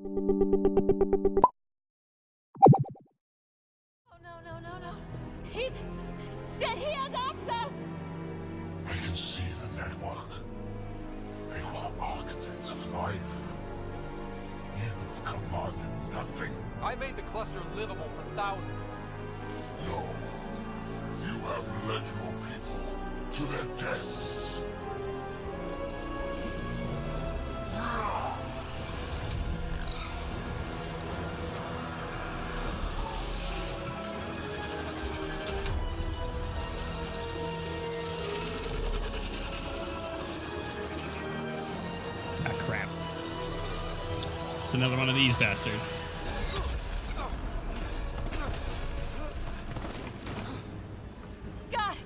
Oh, no. Shit, he has access! I can see the network. They were architects of life. You commanded nothing. I made the cluster livable for thousands. No. You have led your people to their deaths. Ah, crap. It's another one of these bastards. Scott,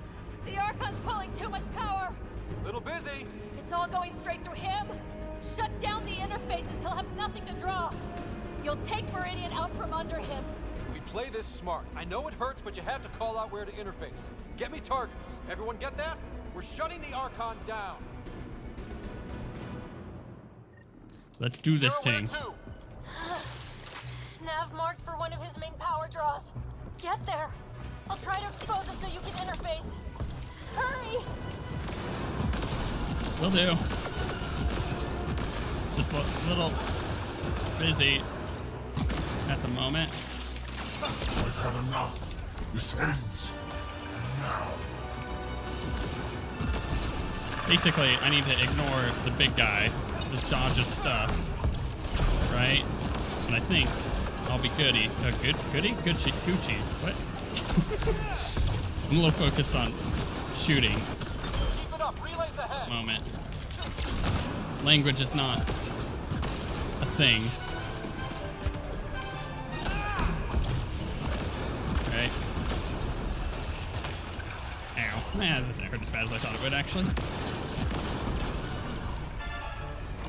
the Archon's pulling too much power. Little busy. It's all going straight through him. Shut down the interfaces, he'll have nothing to draw. You'll take Meridian out from under him. We play this smart. I know it hurts, but you have to call out where to interface. Get me targets. Everyone get that? We're shutting the Archon down. Let's do this thing. Nav marked for one of his main power draws. Get there. I'll try to expose it so you can interface. Hurry! Will do. Just a little busy at the moment. I've had enough. This ends now. Basically, I need to ignore the big guy. Just dodge his stuff. Right? And I think I'll be goody. Goody? Gucci. What? I'm a little focused on shooting. Keep it up. Relays ahead. Moment. Language is not a thing. Right. Ow. Man, that didn't hurt as bad as I thought it would, actually.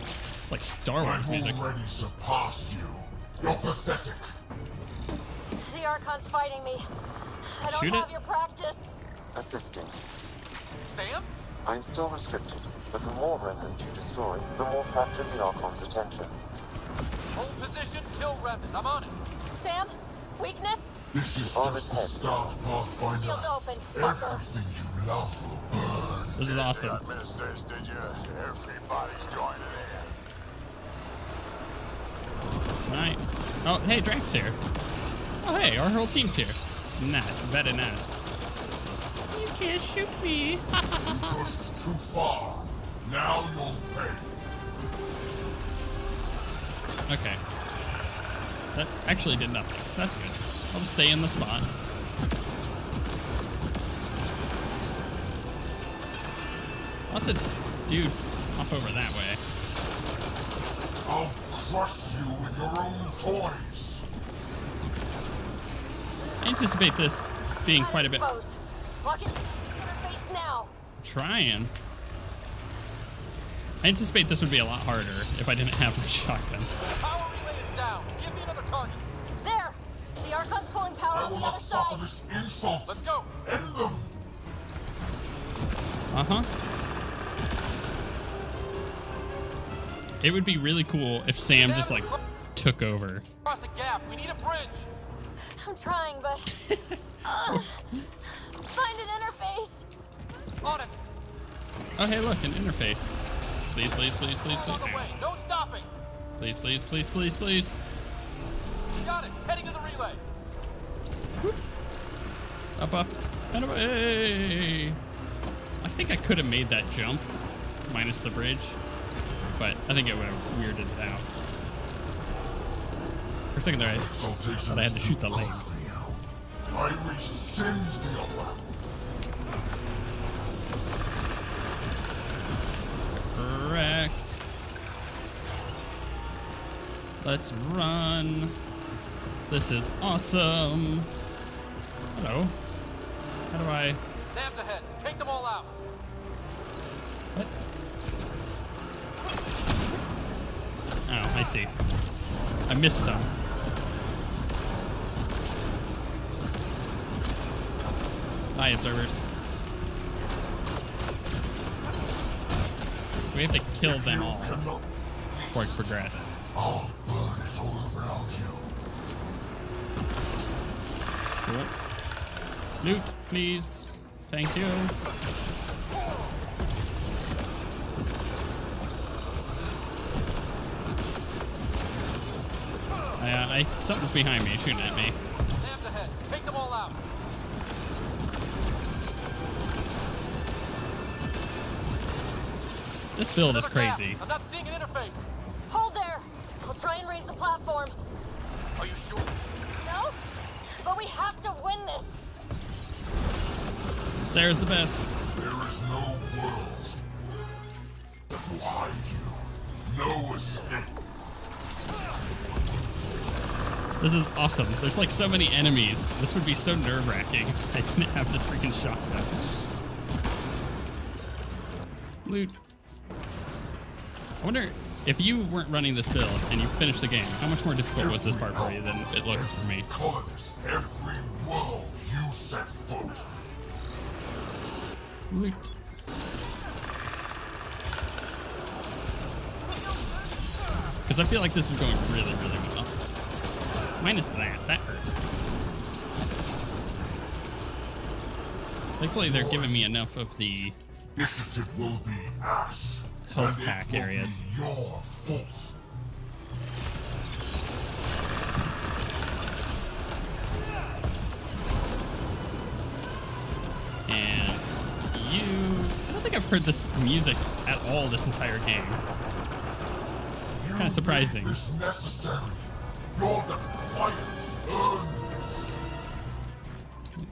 It's like Star Wars music. I've already surpassed you. You're pathetic. The Archon's fighting me. I don't Shoot have it. your practice. Assisting. Sam? I'm still restricted, but the more remnant you destroy, the more fractured the Archon's attention. Hold position. Kill remnant. I'm on it. Sam? Weakness? This is On just its the head. start, Pathfinder. Shield open, fucker. Everything you love will burn. This is awesome. Ministers, did you? Everybody's joining in. Right. Oh, hey, Drake's here. Oh, hey, our whole team's here. Nice. Very nice. You can't shoot me. Pushed too far. Now you'll pay. Okay. That actually did nothing. That's good. I'll just stay in the spot. Lots of dudes off over that way. I'll crush you with your own toys. I anticipate this being quite a bit. Exposed. Lock it to interface now. Trying. I anticipate this would be a lot harder if I didn't have my shotgun. Power relay is down. Give me another target. There! The Archon's pulling power I on will the other not suffer side. this insult. Let's go. End them. Uh-huh. It would be really cool if Sam just like took over. Cross a gap. We need a bridge. I'm trying, but... Find an interface! On it. Oh, hey, look, an interface. Please, please, please, please, On the please. way. No stopping. Please, please, please, please, please. Got it. Heading to the relay. Up. And away. I think I could have made that jump, minus the bridge, but I think it would have weirded it out. For a second there, I thought I had to shoot the leg. I rescind the offer. Correct. Let's run. This is awesome. Hello. How do I... Nav's ahead. Take them all out. What? Oh, I see. I missed some. Hi, observers. So we have to kill them all before I progress. I'll burn it all Cool. Loot, please. Thank you. Something's behind me, shooting at me. Stamps ahead. Take them all out. This build is Another gap. crazy. I'm not seeing an interface. Hold there. I'll try and raise the platform. Are you sure? No? But we have to win this. Sarah's the best. There is no world that will hide you. No escape. This is awesome. There's like so many enemies. This would be so nerve-wracking if I didn't have this freaking shotgun. Loot. I wonder if you weren't running this build and you finished the game, how much more difficult was this part for you than it looks for me? Colonist, every world you set foot. Loot. Because I feel like this is going really, really well. Minus that. That hurts. Thankfully, they're giving me enough of the Initiative will be ash. health and pack it will areas. Be your fault. And you... I don't think I've heard this music at all this entire game. Kind of surprising. It's necessary. Your defiance earned this.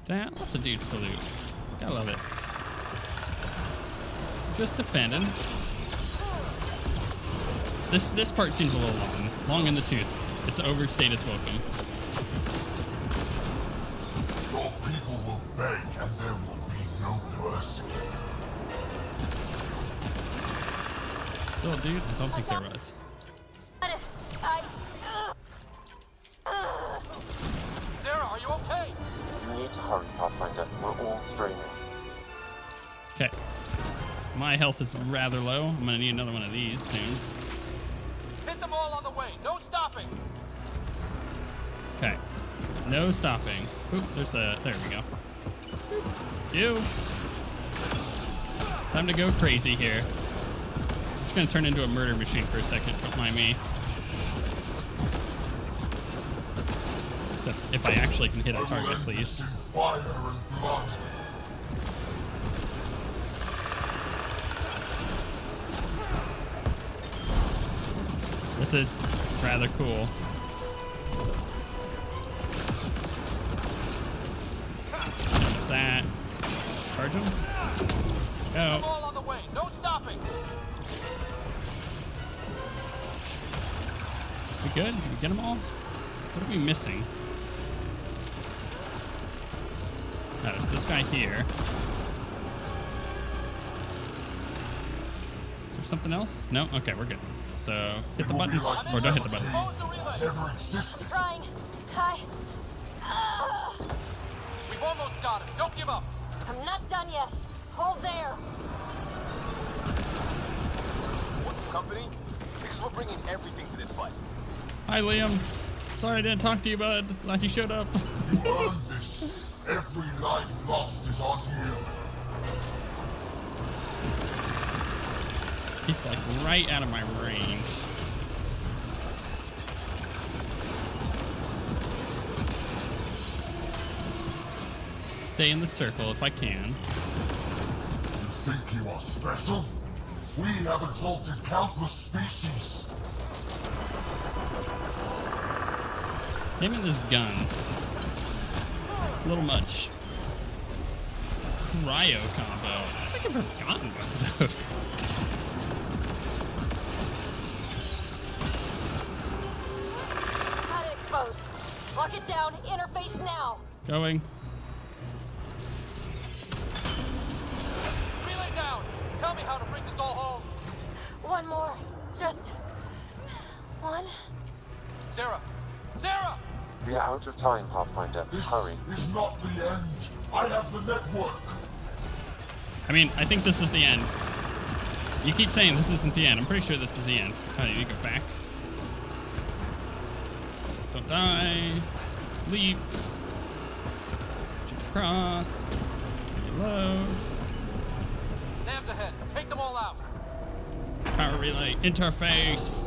That, lots of dudes to loot. Gotta love it. Just defending. This part seems a little long. Long in the tooth. It's overstayed its welcome. Your people will beg and there will be no mercy. Still, dude? I don't think there was. Sarah, are you okay? You need to hurry, Pathfinder. We're all straining. Okay. My health is rather low. I'm gonna need another one of these soon. Hit them all on the way. No stopping. Okay. No stopping. Oop, there's the... There we go. You. Time to go crazy here. I'm just gonna turn into a murder machine for a second. Don't mind me. Except if I actually can hit a target, please. In fire and blood. This is rather cool. That. Charge him. Them Go. all on the way. No stopping. We good? Did we get them all? What are we missing? Oh, it's this guy here. Is there something else? No? Okay, we're good. So, hit the button. Or don't hit the button. Close the relay. Never existed. Trying. Hi. We've almost got it. Don't give up. I'm not done yet. Hold there. What's the company? Because we're bringing everything to this fight. Hi, Liam. Sorry I didn't talk to you, bud. Glad you showed up. You earned this. Every life lost is on you. He's like right out of my range. Stay in the circle if I can. You think you are special? We have exalted countless species. Him and this gun. A little much. Cryo combo. I think I've ever gotten one of those. Got it exposed. Lock it down. Interface now. Going. Relay down. Tell me how to bring this all home. One more. Just one. Sarah. Sarah! We are out of time, Pathfinder. This Hurry. is not the end. I have the network. I mean, I think this is the end. You keep saying this isn't the end. I'm pretty sure this is the end. I need to go back. Don't die. Leap. Cross. Reload. Nav's ahead. Take them all out. Power relay interface.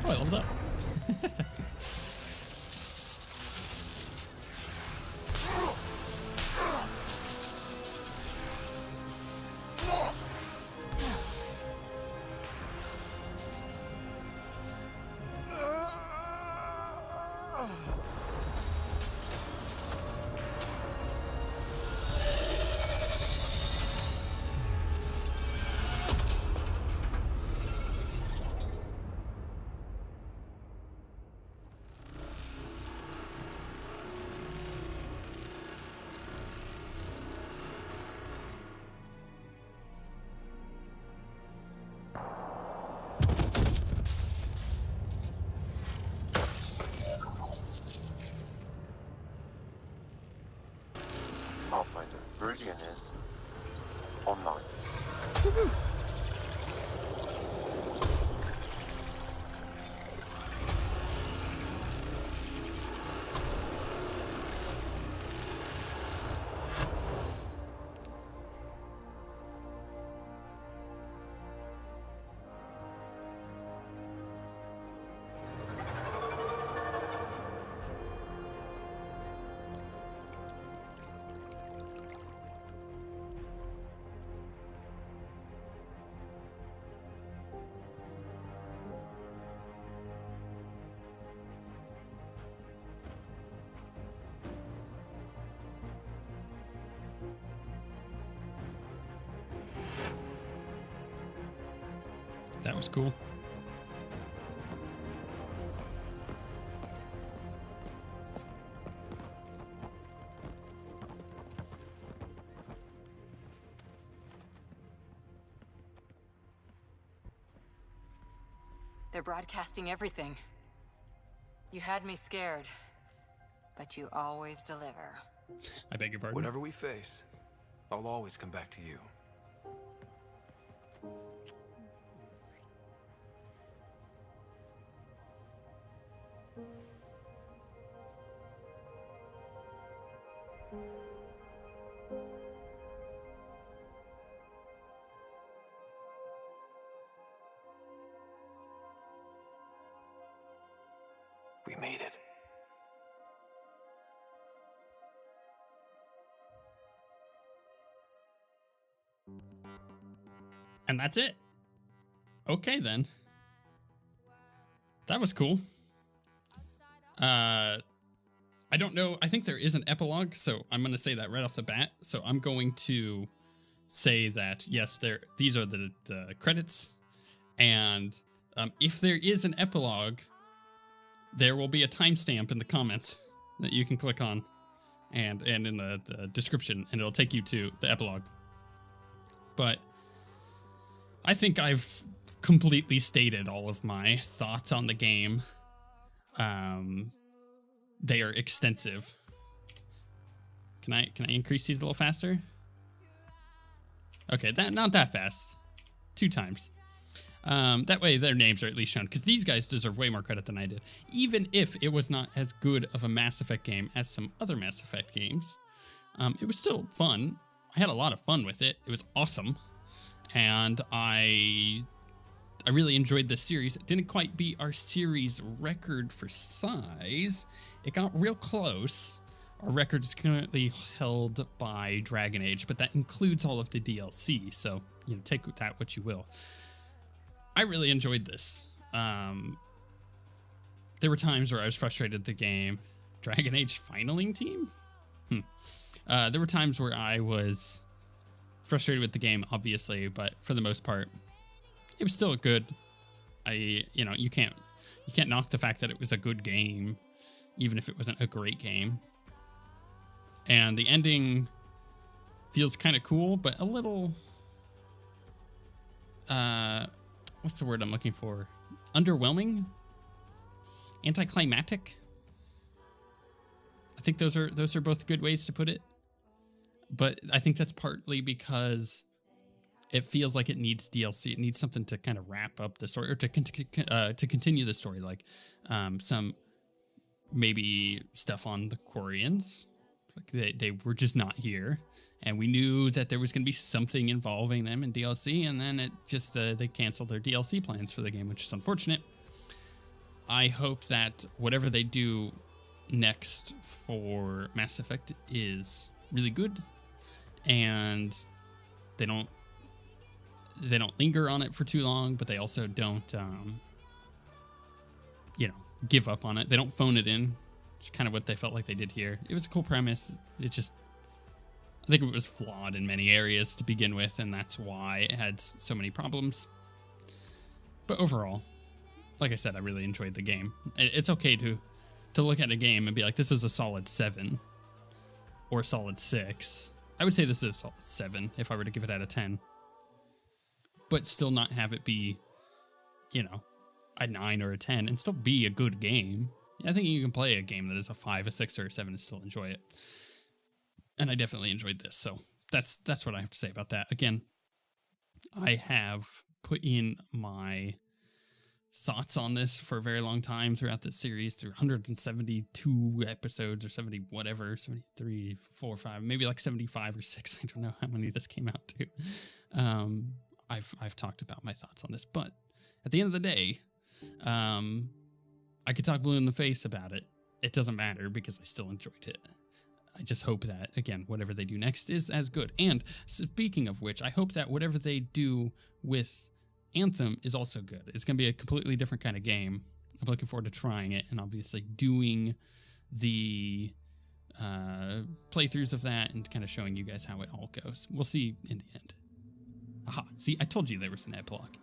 Oh, I leveled up. Pathfinder, Meridian is online. That was cool. They're broadcasting everything. You had me scared, but you always deliver. I beg your pardon. Whatever we face, I'll always come back to you. We made it. And that's it. Okay, then. That was cool. I don't know. I think there is an epilogue, so I'm going to say that right off the bat. So I'm going to say that, yes, these are the credits. And if there is an epilogue, there will be a timestamp in the comments that you can click on and in the description, and it'll take you to the epilogue. But I think I've completely stated all of my thoughts on the game. They are extensive. Can I increase these a little faster? Okay, not that fast. 2 times. That way their names are at least shown, because these guys deserve way more credit than I did. Even if it was not as good of a Mass Effect game as some other Mass Effect games, it was still fun. I had a lot of fun with it. It was awesome. And I really enjoyed this series. It didn't quite beat our series record for size. It got real close. Our record is currently held by Dragon Age, but that includes all of the DLC, so take that what you will. I really enjoyed this. There were times where I was frustrated with the game. Dragon Age Finaling Team? There were times where I was frustrated with the game, obviously, but for the most part, it was still good. You can't knock the fact that it was a good game, even if it wasn't a great game. And the ending feels kind of cool, but a little, what's the word I'm looking for? Underwhelming? Anticlimactic? I think those are both good ways to put it. But I think that's partly because it feels like it needs DLC. It needs something to kind of wrap up the story, or to continue the story, like some maybe stuff on the Quarians. Like they were just not here, and we knew that there was going to be something involving them in DLC, and then it just they canceled their DLC plans for the game, which is unfortunate. I hope that whatever they do next for Mass Effect is really good, and they don't linger on it for too long, but they also don't give up on it. They don't phone it in. It's kind of what they felt like they did here. It was a cool premise. It just, I think it was flawed in many areas to begin with, and that's why it had so many problems. But overall, like I said, I really enjoyed the game. It's okay to look at a game and be like, this is a solid 7 or a solid 6. I would say this is a solid 7 if I were to give it out of 10. But still not have it be, a 9 or a 10 and still be a good game. I think you can play a game that is a 5, a 6, or a 7 and still enjoy it. And I definitely enjoyed this. So that's what I have to say about that. Again, I have put in my thoughts on this for a very long time throughout this series, through 172 episodes or 70 whatever, 73, 4, 5, maybe like 75 or 6. I don't know how many this came out to. I've talked about my thoughts on this, but at the end of the day, I could talk blue in the face about it. It doesn't matter because I still enjoyed it. I just hope that, again, whatever they do next is as good. And speaking of which, I hope that whatever they do with Anthem is also good. It's going to be a completely different kind of game. I'm looking forward to trying it and obviously doing the playthroughs of that and kind of showing you guys how it all goes. We'll see in the end. Aha, see, I told you there was an epilogue.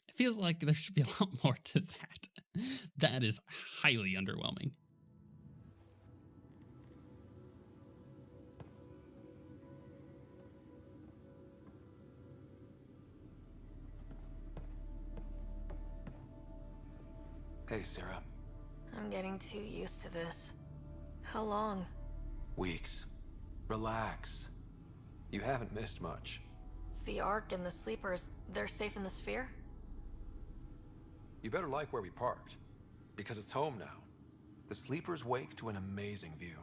It feels like there should be a lot more to that. That is highly underwhelming. Hey, Sarah. I'm getting too used to this. How long? Weeks. Relax. You haven't missed much. The Ark and the Sleepers, they're safe in the sphere? You better like where we parked, because it's home now. The Sleepers wake to an amazing view.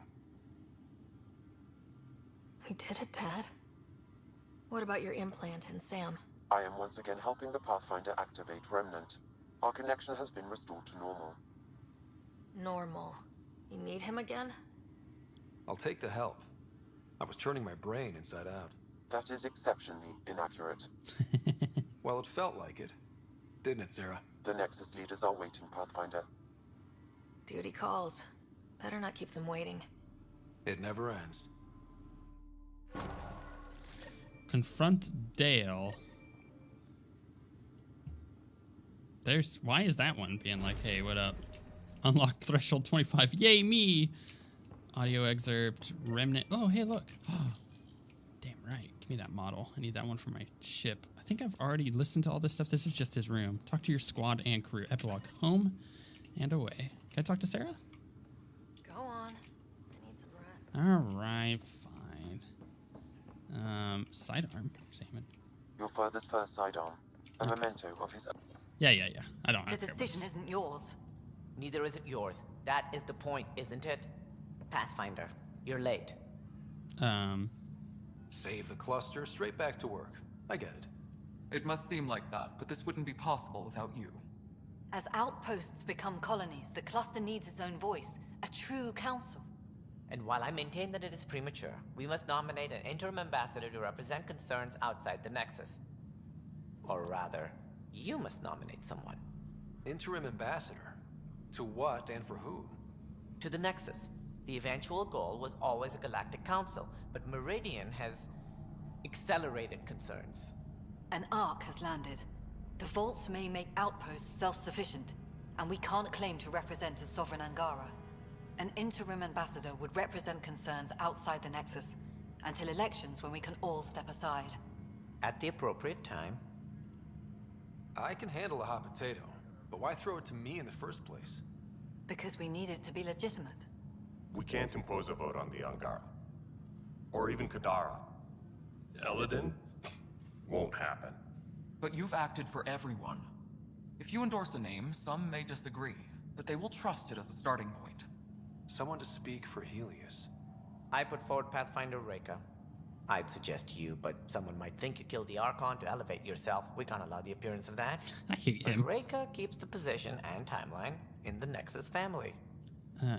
We did it, Dad. What about your implant and Sam? I am once again helping the Pathfinder activate Remnant. Our connection has been restored to normal. Normal. You need him again? I'll take the help. I was turning my brain inside out. That is exceptionally inaccurate. Well, it felt like it. Didn't it, Sarah? The Nexus leaders are waiting, Pathfinder. Duty calls. Better not keep them waiting. It never ends. Confront Dale. Why is that one being like, hey, what up? Unlocked threshold 25. Yay, me! Audio excerpt, remnant. Oh, hey, look. Oh, damn right. Give me that model. I need that one for my ship. I think I've already listened to all this stuff. This is just his room. Talk to your squad and crew. Epilogue. Home and away. Can I talk to Sarah? Go on. I need some rest. All right, fine. Sidearm. Examine. Your father's first sidearm. A memento of his... Yeah. I don't The decision isn't yours. Neither is it yours. That is the point, isn't it? Pathfinder, you're late. Save the cluster, straight back to work. I get it. It must seem like that, but this wouldn't be possible without you. As outposts become colonies, the cluster needs its own voice, a true council. And while I maintain that it is premature, we must nominate an interim ambassador to represent concerns outside the Nexus. Or rather, you must nominate someone. Interim ambassador? To what and for who? To the Nexus. The eventual goal was always a galactic council, but Meridian has accelerated concerns. An Ark has landed. The vaults may make outposts self-sufficient, and we can't claim to represent a sovereign Angara. An interim ambassador would represent concerns outside the Nexus until elections when we can all step aside. At the appropriate time. I can handle a hot potato, but why throw it to me in the first place? Because we need it to be legitimate. We can't impose a vote on the Angara. Or even Kadara. Eladin? Won't happen. But you've acted for everyone. If you endorse a name, some may disagree, but they will trust it as a starting point. Someone to speak for Helios. I put forward Pathfinder Reka. I'd suggest you, but someone might think you killed the Archon to elevate yourself. We can't allow the appearance of that. I hate But him. Reka keeps the position and timeline in the Nexus family.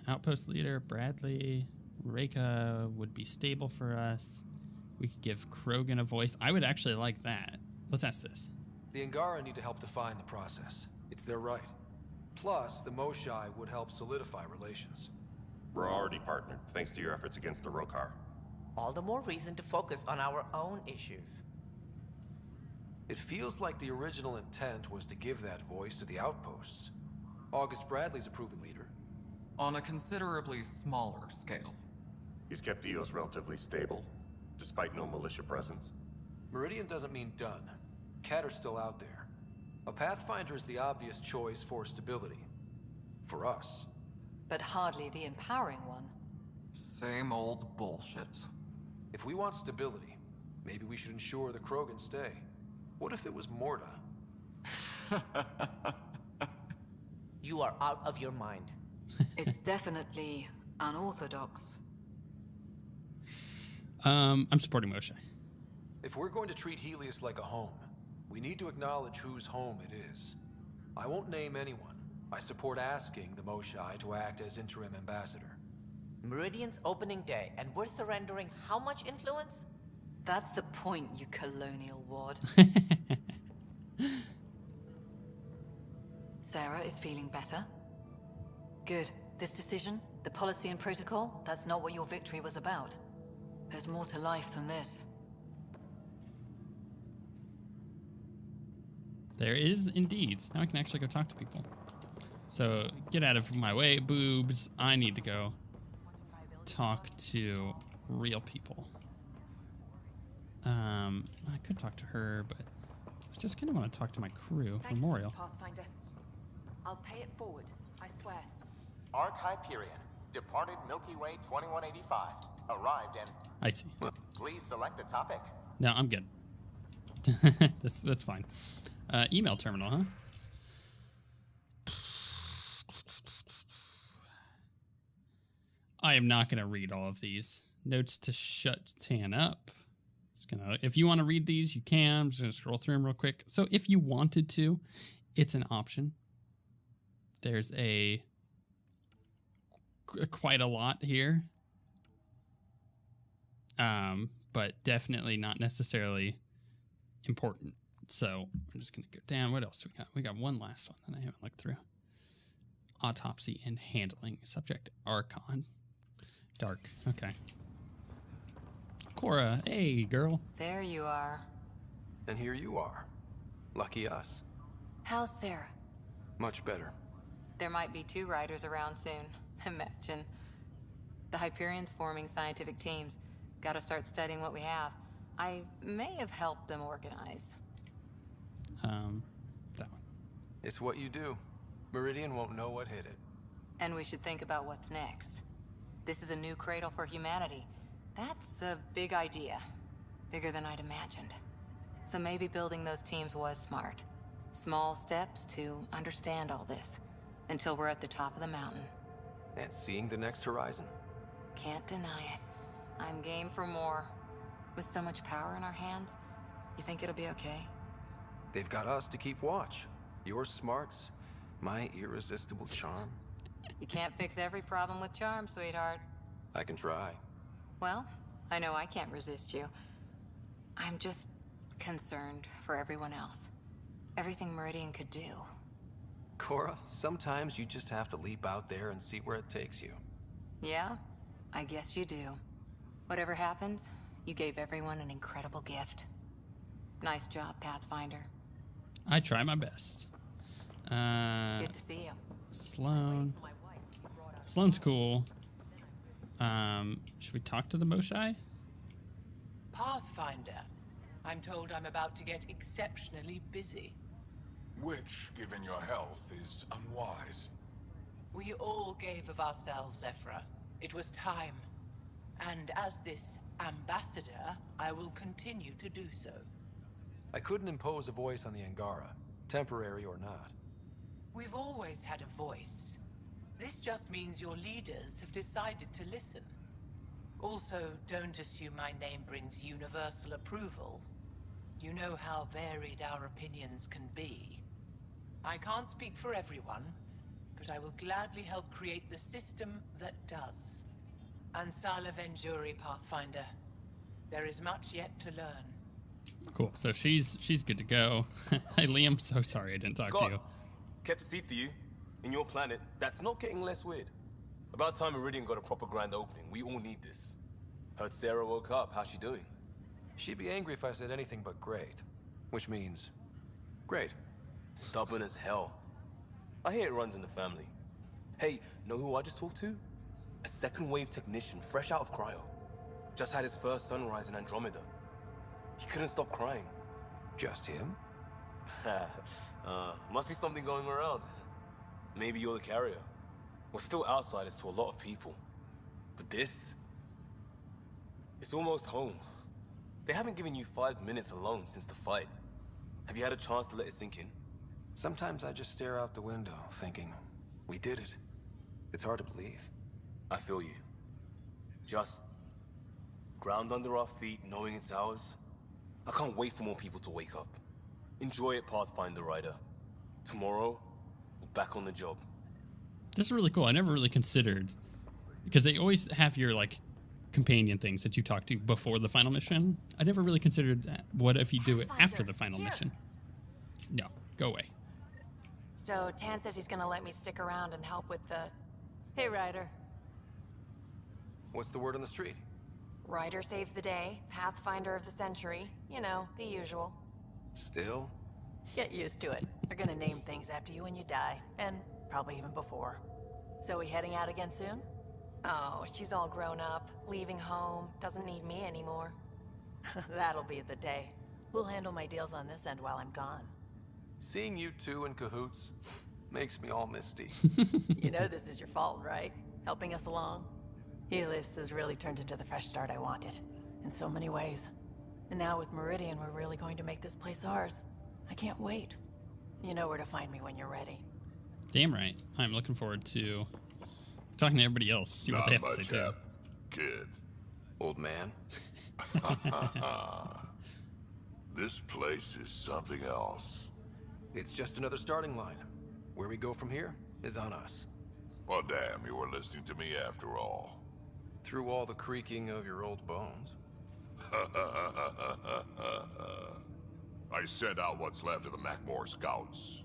Outpost leader Bradley. Reka would be stable for us. We could give Krogan a voice. I would actually like that. Let's ask this. The Angara need to help define the process. It's their right. Plus, the Moshai would help solidify relations. We're already partnered, thanks to your efforts against the Rokar. All the more reason to focus on our own issues. It feels like the original intent was to give that voice to the outposts. August Bradley's a proven leader. On a considerably smaller scale. He's kept EOS relatively stable, despite no militia presence. Meridian doesn't mean done. Catter's still out there. A Pathfinder is the obvious choice for stability. For us. But hardly the empowering one. Same old bullshit. If we want stability, maybe we should ensure the Krogan stay. What if it was Morta? You are out of your mind. It's definitely unorthodox. I'm supporting Moshe. If we're going to treat Helios like a home, we need to acknowledge whose home it is. I won't name anyone. I support asking the Moshai to act as interim ambassador. Meridian's opening day, and we're surrendering how much influence? That's the point, you colonial ward. Sarah is feeling better? Good. This decision, the policy and protocol, that's not what your victory was about. There's more to life than this. There is indeed. Now I can actually go talk to people. So get out of my way, boobs. I need to go talk to real people. I could talk to her, but I just kind of want to talk to my crew. Memorial. Pathfinder. I'll pay it forward, I swear. Arc Hyperion, departed Milky Way 2185, arrived and... I see. Please select a topic. No, I'm good. that's fine. Email terminal, huh? I am not going to read all of these. Notes to shut Tan up. Just gonna, if you want to read these, you can. I'm just going to scroll through them real quick. So if you wanted to, it's an option. There's quite a lot here. But definitely not necessarily important. So I'm just going to go down. What else do we got? We got one last one that I haven't looked through. Autopsy and handling. Subject Archon. Dark. Okay. Cora. Hey, girl. There you are. And here you are. Lucky us. How's Sarah? Much better. There might be 2 riders around soon. Imagine. The Hyperions forming scientific teams. Gotta start studying what we have. I may have helped them organize. That one. It's what you do. Meridian won't know what hit it. And we should think about what's next. This is a new cradle for humanity. That's a big idea. Bigger than I'd imagined. So maybe building those teams was smart. Small steps to understand all this. Until we're at the top of the mountain. And seeing the next horizon. Can't deny it. I'm game for more. With so much power in our hands, you think it'll be okay? They've got us to keep watch. Your smarts, my irresistible charm. You can't fix every problem with charm, sweetheart. I can try. Well, I know I can't resist you. I'm just concerned for everyone else. Everything Meridian could do. Cora, sometimes you just have to leap out there and see where it takes you. Yeah? I guess you do. Whatever happens, you gave everyone an incredible gift. Nice job, Pathfinder. I try my best. Good to see you. Sloan. Sloane's cool. Should we talk to the Moshai? Pathfinder. I'm told I'm about to get exceptionally busy. Which, given your health, is unwise. We all gave of ourselves, Ephra. It was time. And as this ambassador, I will continue to do so. I couldn't impose a voice on the Angara, temporary or not. We've always had a voice. This just means your leaders have decided to listen. Also, don't assume my name brings universal approval. You know how varied our opinions can be. I can't speak for everyone, but I will gladly help create the system that does. Ansala Venjuri, Pathfinder. There is much yet to learn. Cool. So she's good to go. Hey, Liam. So sorry I didn't talk to you. Kept a seat for you. In your planet, that's not getting less weird. About time Meridian got a proper grand opening. We all need this. Heard Sarah woke up. How's she doing? She'd be angry if I said anything but great. Which means... great. Stubborn as hell. I hear it runs in the family. Hey, know who I just talked to? A second-wave technician, fresh out of cryo. Just had his first sunrise in Andromeda. He couldn't stop crying. Just him? Must be something going around. Maybe you're the carrier. We're still outsiders to a lot of people. But this... it's almost home. They haven't given you 5 minutes alone since the fight. Have you had a chance to let it sink in? Sometimes I just stare out the window, thinking, we did it. It's hard to believe. I feel you. Just... ground under our feet, knowing it's ours. I can't wait for more people to wake up. Enjoy it, Pathfinder Rider. Tomorrow, we're back on the job. This is really cool. I never really considered, because they always have your like companion things that you talk to before the final mission. I never really considered what if you do it after the final mission. No, go away. So Tan says he's gonna let me stick around and help with the... Hey, Ryder. What's the word on the street? Ryder saves the day, Pathfinder of the century. You know, the usual. Still? Get used to it. They're gonna name things after you when you die, and probably even before. So we heading out again soon? Oh, she's all grown up, leaving home, doesn't need me anymore. That'll be the day. We'll handle my deals on this end while I'm gone. Seeing you two in cahoots makes me all misty. You know this is your fault, right? Helping us along? Helios has really turned into the fresh start I wanted, in so many ways. And now with Meridian, we're really going to make this place ours. I can't wait. You know where to find me when you're ready. Damn right. I'm looking forward to talking to everybody else, see what they have to say too. Kid. Old man. This place is something else. It's just another starting line. Where we go from here is on us. Well, damn, you were listening to me after all. Through all the creaking of your old bones. I sent out what's left of the Macmore scouts.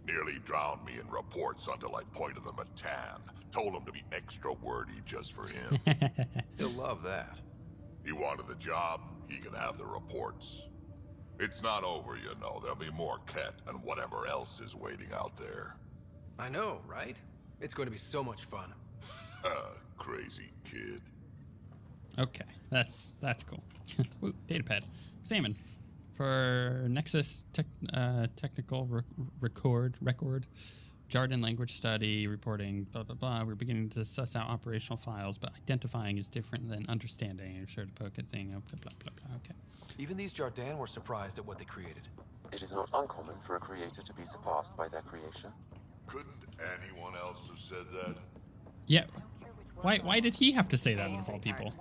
Nearly drowned me in reports until I pointed them at Tan. Told him to be extra wordy just for him. He'll love that. He wanted the job, he can have the reports. It's not over, you know. There'll be more Ket and whatever else is waiting out there. I know, right? It's going to be so much fun. Crazy kid. Okay, that's cool. Ooh, datapad. Examine. For Nexus technical record, Jarden language study, reporting, blah, blah, blah. We're beginning to suss out operational files, but identifying is different than understanding. I'm sure to poke a thing, blah, blah, blah, blah. Okay. Even these Jardan were surprised at what they created. It is not uncommon for a creator to be surpassed by their creation. Couldn't anyone else have said that? Yeah. Why did he have to say that of all people?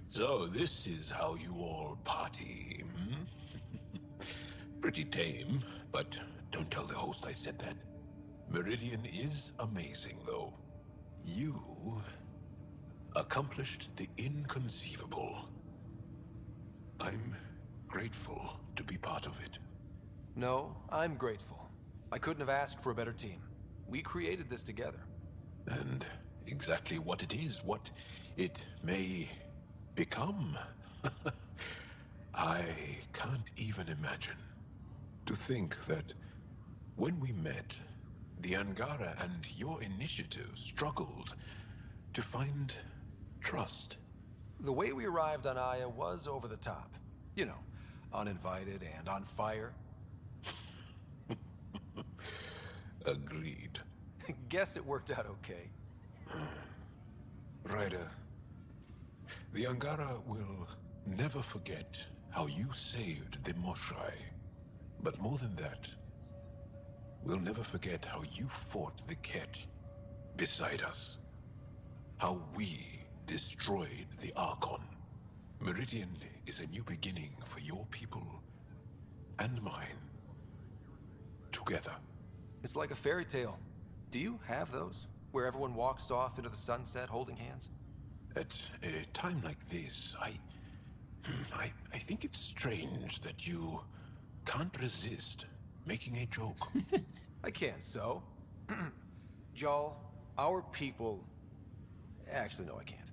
So this is how you all party, hmm? Pretty tame, but don't tell the host I said that. Meridian is amazing, though. You accomplished the inconceivable. I'm grateful to be part of it. No, I'm grateful. I couldn't have asked for a better team. We created this together. And exactly what it is, what it may become, I can't even imagine. To think that when we met, the Angara and your initiative struggled to find trust. The way we arrived on Aya was over the top. You know, uninvited and on fire. Agreed. Guess it worked out okay. Ryder, the Angara will never forget how you saved the Moshai. But more than that, we'll never forget how you fought the Ket beside us. How we destroyed the Archon. Meridian is a new beginning for your people and mine. Together. It's like a fairy tale. Do you have those? Where everyone walks off into the sunset holding hands? At a time like this, I think it's strange that you can't resist making a joke. I can't, so. Jarl, our people... Actually, no, I can't.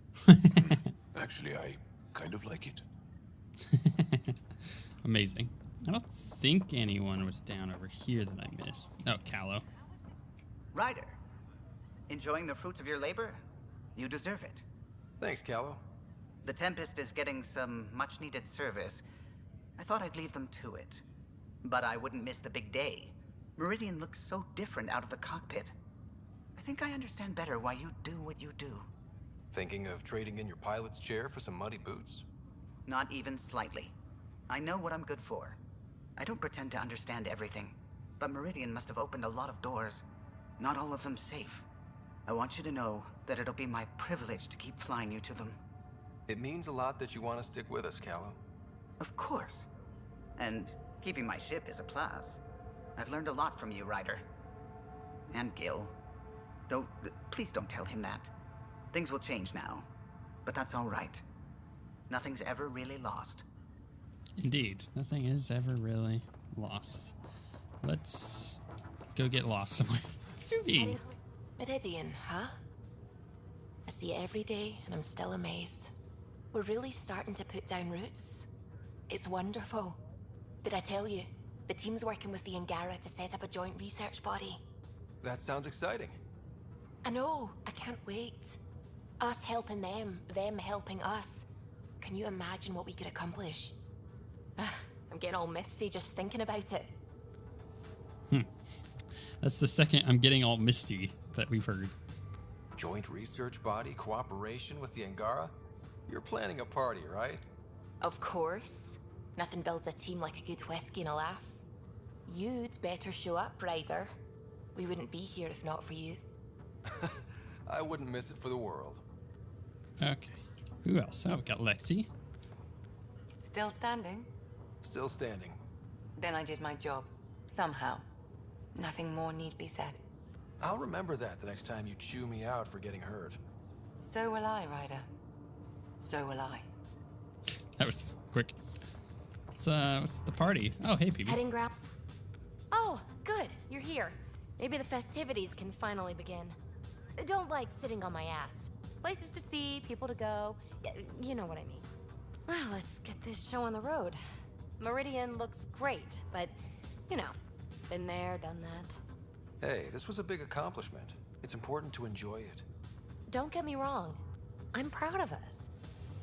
Actually, I kind of like it. Amazing. I don't think anyone was down over here that I missed. Oh, Callow. Ryder, enjoying the fruits of your labor? You deserve it. Thanks, Callow. The Tempest is getting some much-needed service. I thought I'd leave them to it. But I wouldn't miss the big day. Meridian looks so different out of the cockpit. I think I understand better why you do what you do. Thinking of trading in your pilot's chair for some muddy boots? Not even slightly. I know what I'm good for. I don't pretend to understand everything. But Meridian must have opened a lot of doors. Not all of them safe. I want you to know that it'll be my privilege to keep flying you to them. It means a lot that you want to stick with us, Callow. Of course. And keeping my ship is a plus. I've learned a lot from you, Ryder. And Gil. Though, please don't tell him that. Things will change now. But that's all right. Nothing's ever really lost. Indeed. Nothing is ever really lost. Let's go get lost somewhere. Suvi! Meridian, huh? I see it every day, and I'm still amazed. We're really starting to put down roots. It's wonderful. Did I tell you? The team's working with the Angara to set up a joint research body. That sounds exciting. I know. I can't wait. Us helping them helping us. Can you imagine what we could accomplish? I'm getting all misty just thinking about it. That's the second I'm getting all misty that we've heard. Joint research body, cooperation with the Angara? You're planning a party, right? Of course. Nothing builds a team like a good whiskey and a laugh. You'd better show up, Ryder. We wouldn't be here if not for you. I wouldn't miss it for the world. Okay. Who else? Oh, we got Lexi. Still standing? Still standing. Then I did my job. Somehow. Nothing more need be said. I'll remember that the next time you chew me out for getting hurt. So will I, Ryder. So will I. That was quick. What's the party? Oh, hey, Phoebe. Heading ground. Oh, good. You're here. Maybe the festivities can finally begin. Don't like sitting on my ass. Places to see, people to go. You know what I mean. Well, let's get this show on the road. Meridian looks great, but, you know, been there, done that. Hey, this was a big accomplishment. It's important to enjoy it. Don't get me wrong. I'm proud of us.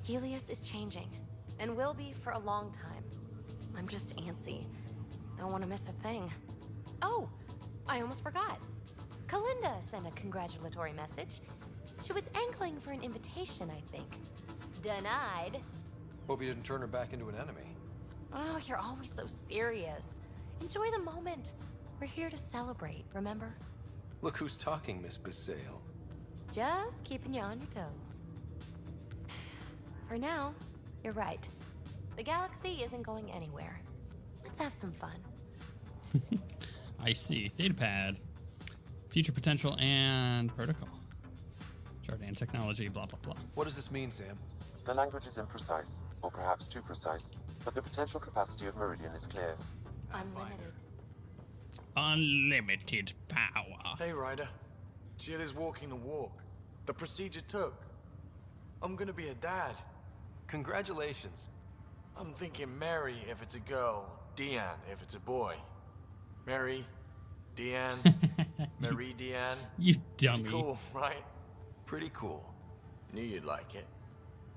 Helios is changing, and will be for a long time. I'm just antsy. Don't want to miss a thing. Oh, I almost forgot. Kalinda sent a congratulatory message. She was angling for an invitation, I think. Denied. Hope you didn't turn her back into an enemy. Oh, you're always so serious. Enjoy the moment. We're here to celebrate, remember? Look who's talking, Miss Bissale. Just keeping you on your toes. For now, you're right. The galaxy isn't going anywhere. Let's have some fun. I see. Datapad. Future potential and protocol. Jordan technology, blah, blah, blah. What does this mean, Sam? The language is imprecise, or perhaps too precise, but the potential capacity of Meridian is clear. Unlimited. Unlimited power. Hey, Ryder. Jill is walking the walk. The procedure took. I'm gonna be a dad. Congratulations. I'm thinking Mary if it's a girl, Deanne if it's a boy. Mary, Deanne, Meridian. You dummy. Cool, right? Pretty cool. Knew you'd like it.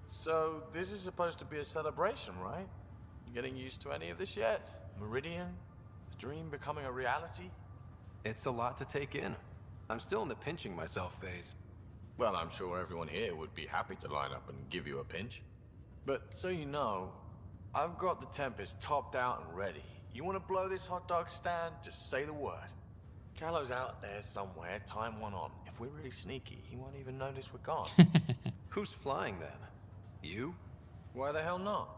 So, this is supposed to be a celebration, right? You getting used to any of this yet? Meridian? The dream becoming a reality? It's a lot to take in. I'm still in the pinching myself phase. Well, I'm sure everyone here would be happy to line up and give you a pinch. But so you know, I've got the Tempest topped out and ready. You want to blow this hot dog stand? Just say the word. Callow's out there somewhere, time one on. If we're really sneaky, he won't even notice we're gone. Who's flying then? You? Why the hell not?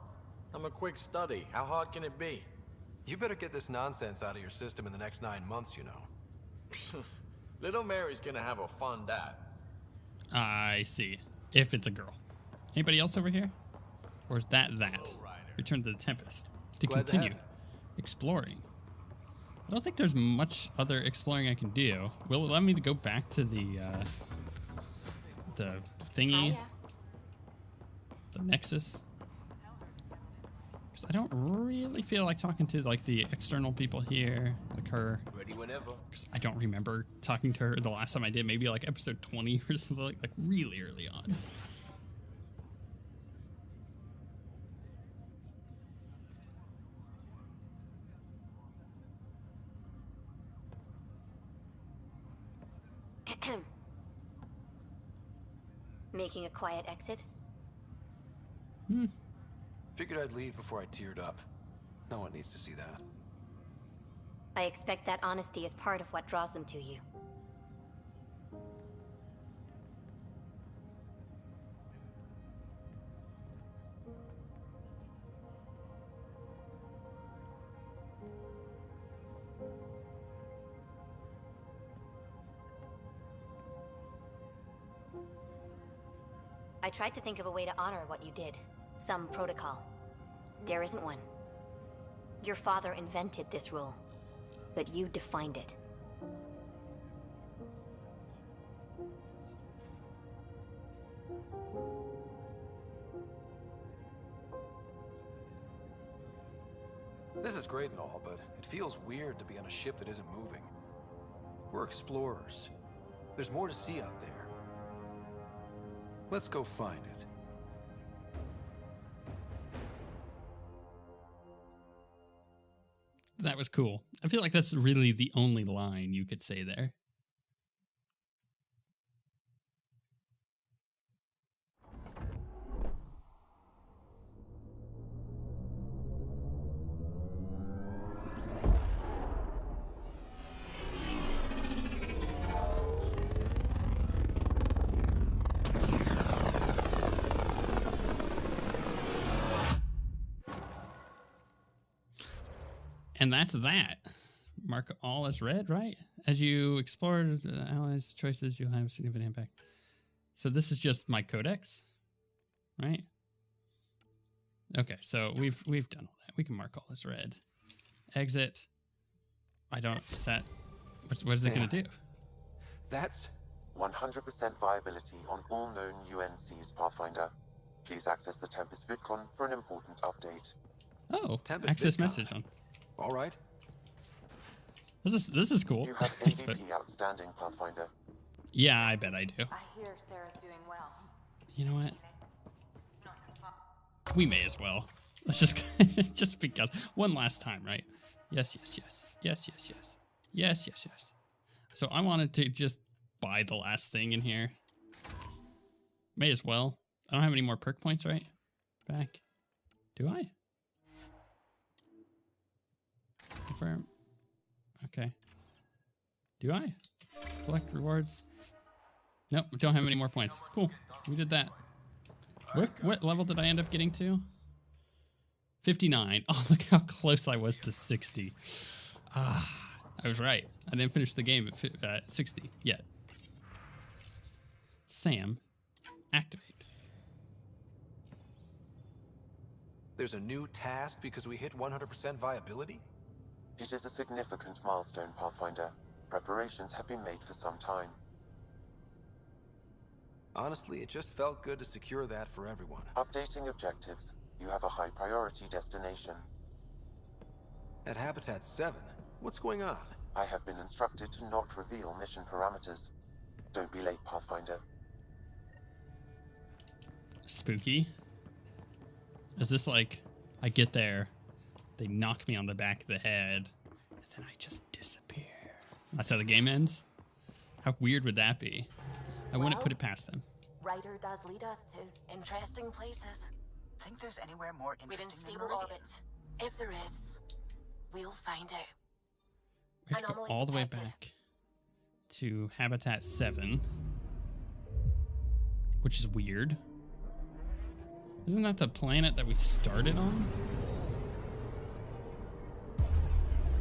I'm a quick study. How hard can it be? You better get this nonsense out of your system in the next 9 months, you know. Little Mary's gonna have a fun dad. I see. If it's a girl. Anybody else over here? Or is that? Return to the Tempest. To Glad to continue have you. exploring. I don't think there's much other exploring I can do. Will it allow me to go back to the thingy? Hiya. The Nexus? Because I don't really feel like talking to like the external people here, like her. Ready whenever. Because I don't remember talking to her the last time I did, maybe like episode 20 or something like really early on. Making a quiet exit? Figured I'd leave before I teared up. No one needs to see that. I expect that honesty is part of what draws them to you. I tried to think of a way to honor what you did. Some protocol. There isn't one. Your father invented this rule, but you defined it. This is great and all, but it feels weird to be on a ship that isn't moving. We're explorers. There's more to see out there. Let's go find it. That was cool. I feel like that's really the only line you could say there. And that's that. Mark all as read, right? As you explore the allies' choices, you'll have significant impact. So this is just my codex, right? Okay, so we've done all that. We can mark all as read. Exit. I don't. Is that? What is it going to do? That's 100% viability on all known UNCs, Pathfinder. Please access the Tempest VidCon for an important update. Oh, Tempest access VidCon. message on. All right. This is cool. You have I suppose. MVP outstanding, Pathfinder. Yeah, I bet I do. I hear Sarah's doing well. You know what? We may as well. Let's just just because one last time, right? Yes. So I wanted to just buy the last thing in here. May as well. I don't have any more perk points, right? Back. Do I? Confirm. Okay. Do I? Collect rewards. Nope, don't have any more points. Cool. We did that. What level did I end up getting to? 59. Oh, look how close I was to 60. Ah, I was right. I didn't finish the game at 60 yet. Sam, activate. There's a new task because we hit 100% viability? It is a significant milestone, Pathfinder. Preparations have been made for some time. Honestly, it just felt good to secure that for everyone. Updating objectives. You have a high priority destination. At Habitat 7, what's going on? I have been instructed to not reveal mission parameters. Don't be late, Pathfinder. Spooky. Is this like, I get there, they knock me on the back of the head, and then I just disappear? That's how the game ends? How weird would that be? I wouldn't put it past them. Ryder does lead us to interesting places. Think there's anywhere more Within interesting than stable Meridian? orbit. If there is, we'll find out. We have to go all the way back to Habitat 7, which is weird. Isn't that the planet that we started on?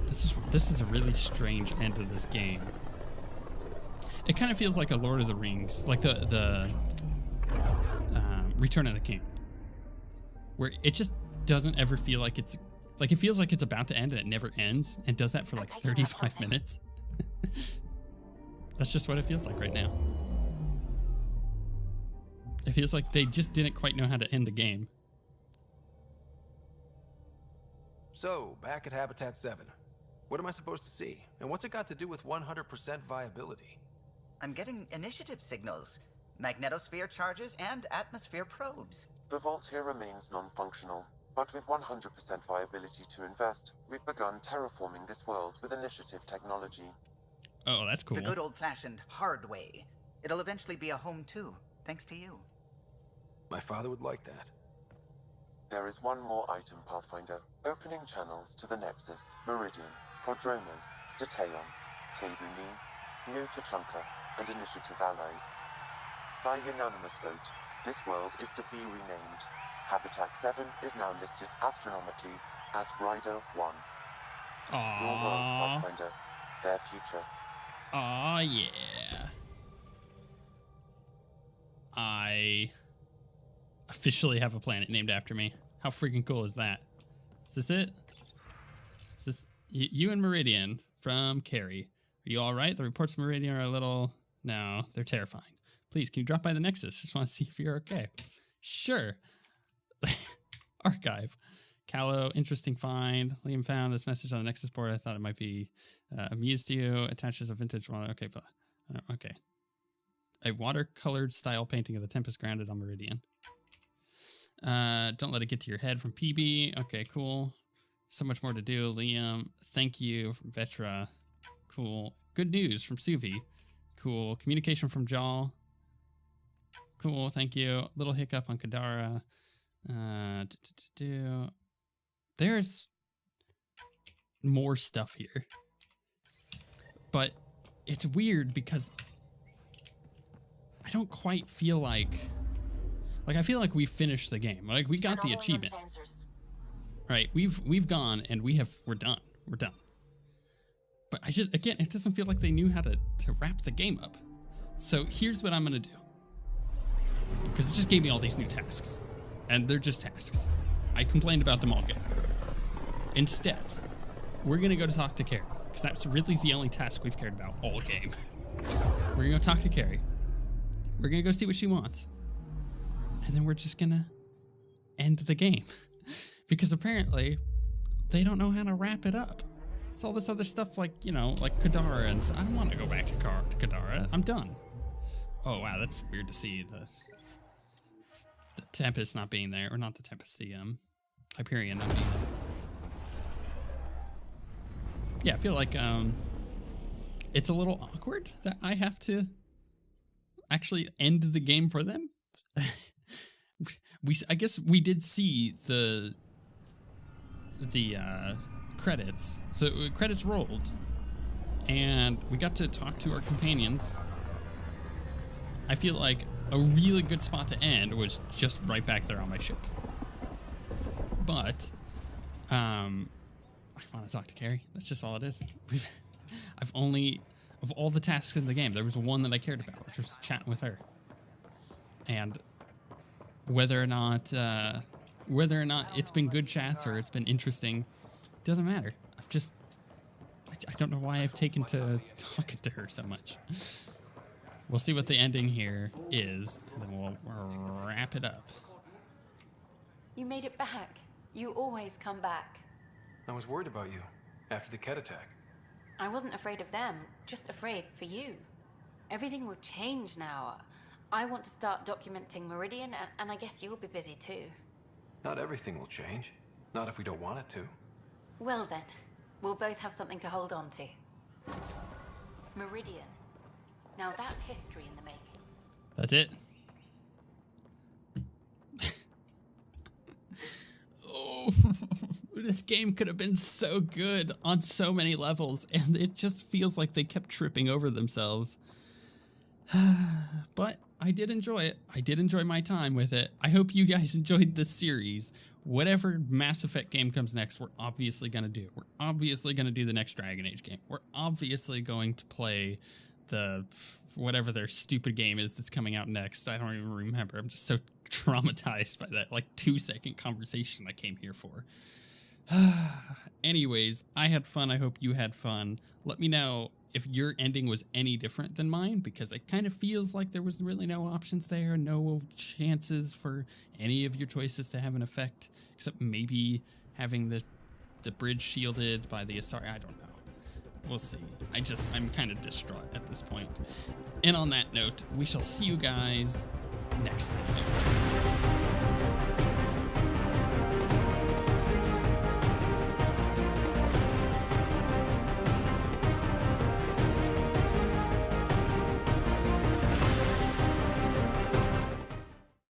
This is a really strange end of this game. It kind of feels like a Lord of the Rings, like the Return of the King, where it just doesn't ever feel like it's like, it feels like it's about to end and it never ends, and does that for like 35 minutes. That's just what it feels like right now. It feels like they just didn't quite know how to end the game. So, back at Habitat 7. What am I supposed to see? And what's it got to do with 100% viability? I'm getting initiative signals, magnetosphere charges, and atmosphere probes. The vault here remains non-functional, but with 100% viability to invest, we've begun terraforming this world with initiative technology. Oh, that's cool. The good old-fashioned hard way. It'll eventually be a home too, thanks to you. My father would like that. There is one more item, Pathfinder. Opening channels to the Nexus, Meridian, Prodromos, Detaeon, Tevuni, New Tachanka, and Initiative allies. By unanimous vote, this world is to be renamed. Habitat 7 is now listed astronomically as Rider 1. Your world, Pathfinder. Their future. Aw, yeah. I officially have a planet named after me. How freaking cool is that? Is this it? Is this you and Meridian from Carrie? Are you all right? The reports of Meridian are a little... No, they're terrifying. Please, can you drop by the Nexus? Just want to see if you're okay. Sure. Archive. Callow, interesting find. Liam found this message on the Nexus board. I thought it might be amused to you. Attaches a vintage one. Okay, okay. A watercolored style painting of the Tempest grounded on Meridian. Don't let it get to your head from PB. Okay, cool. So much more to do. Liam, thank you from Vetra. Cool. Good news from Suvi. Cool. Communication from Jal. Cool, thank you. Little hiccup on Kadara. There's more stuff here. But it's weird because I don't quite feel like I feel like we finished the game. Like we got the achievement. Right, we've gone and we're done. We're done. But again, it doesn't feel like they knew how to wrap the game up. So here's what I'm gonna do. Because it just gave me all these new tasks. And they're just tasks. I complained about them all game. Instead, we're gonna go to talk to Carrie. Because that's really the only task we've cared about all game. We're gonna go talk to Carrie. We're gonna go see what she wants. And then we're just gonna end the game. Because apparently, they don't know how to wrap it up. It's all this other stuff like, you know, like Kadara, and I don't want to go back to Kadara. I'm done. Oh, wow, that's weird to see the Tempest not being there. Or not the Tempest, the Hyperion not being there. Yeah, I feel like it's a little awkward that I have to actually end the game for them. I guess we did see the credits. So credits rolled, and we got to talk to our companions. I feel like a really good spot to end was just right back there on my ship. But I want to talk to Carrie. That's just all it is. I've only, of all the tasks in the game, there was one that I cared about, which was chatting with her. And whether or not it's been good chats or it's been interesting, doesn't matter. I don't know why I've taken to talking to her so much. We'll see what the ending here is, and then we'll wrap it up. You made it back. You always come back. I was worried about you after the Ket attack. I wasn't afraid of them, just afraid for you. Everything will change now. I want to start documenting Meridian, and I guess you'll be busy too. Not everything will change. Not if we don't want it to. Well then, we'll both have something to hold on to. Meridian. Now that's history in the making. That's it. Oh, this game could have been so good on so many levels, and it just feels like they kept tripping over themselves. But I did enjoy it. I did enjoy my time with it. I hope you guys enjoyed this series. Whatever Mass Effect game comes next, we're obviously going to do. We're obviously going to do the next Dragon Age game. We're obviously going to play the whatever their stupid game is that's coming out next. I don't even remember. I'm just so traumatized by that like 2-second conversation I came here for. Anyways, I had fun. I hope you had fun. Let me know if your ending was any different than mine, because it kind of feels like there was really no options there, no chances for any of your choices to have an effect, except maybe having the bridge shielded by the Asari. I don't know. We'll see. I'm kind of distraught at this point. And on that note, we shall see you guys next time.